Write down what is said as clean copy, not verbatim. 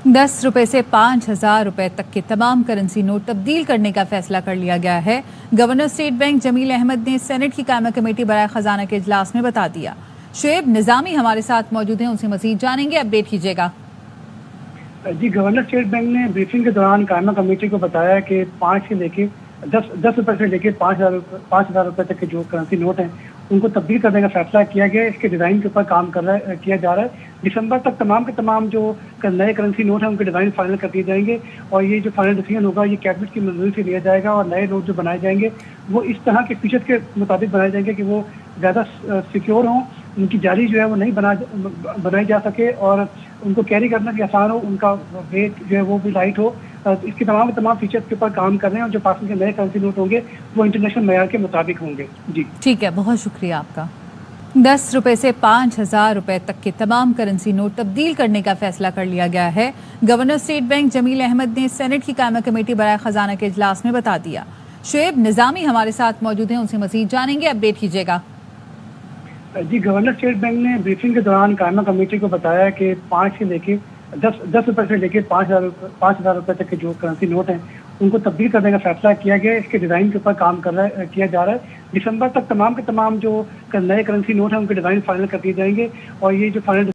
10 रुपए से 5,000 रुपए तक के तमाम करेंसी नोट तब्दील करने का फैसला कर लिया गया है। Governor state bank Jameel Ahmed ने सेनेट की कायमा कमेटी बराए खजाना के इजलास में बता दिया। शुएब निजामी हमारे साथ मौजूद हैं, उनसे मजीद जानेंगे। अपडेट कीजिएगा। जी, गवर्नर स्टेट बैंक ने ब्रीफिंग के दौरान कायमा कमेटी को बताया कि 5 से लेके 10 रुपए से लेके 5,000 रुपए तक के जो करेंसी नोट हैं उनको तब्दील करने का फैसला किया गया है। इसके डिज़ाइन के ऊपर काम किया जा रहा है। दिसंबर तक तमाम के तमाम जो नए करेंसी नोट हैं उनके डिज़ाइन फाइनल कर दिए जाएंगे और ये जो फाइनल डिसीजन होगा ये कैबिनेट की मंजूरी से लिया जाएगा और नए नोट जो बनाए जाएंगे वो इस तरह के फीचर्स के मुताबिक बनाए जाएंगे कि वो ज़्यादा सिक्योर हों, उनकी जाली जो है वो नहीं बनाई जा सके और उनको कैरी करना भी आसान हो, उनका वेट जो है वो भी लाइट हो। इसके तमाम फीचर्स के ऊपर काम कर रहे हैं और जो पाकिस्तान के नए करेंसी नोट होंगे वो इंटरनेशनल मेयार के मुताबिक होंगे। जी ठीक है, बहुत शुक्रिया आपका। 10 रुपए से 5,000 रुपए तक के तमाम करेंसी नोट तब्दील करने का फैसला कर लिया गया है। Governor state bank Jameel Ahmed ने सेनेट की कायमा कमेटी बराए खजाना के इजलास में बता दिया। शुएब निजामी हमारे साथ मौजूद हैं, उनसे मजीद जानेंगे। अपडेट कीजिएगा। जी, गवर्नर स्टेट बैंक ने ब्रीफिंग के दौरान कायमा कमेटी को बताया कि 5 से लेके 10 रुपए से लेके 5,000 रुपए तक के जो करेंसी नोट हैं उनको तब्दील करने का फैसला किया गया है। इसके डिज़ाइन के ऊपर काम किया जा रहा है। दिसंबर तक तमाम के तमाम जो नए करेंसी नोट हैं उनके डिज़ाइन फाइनल कर दिए जाएंगे और ये जो फाइनल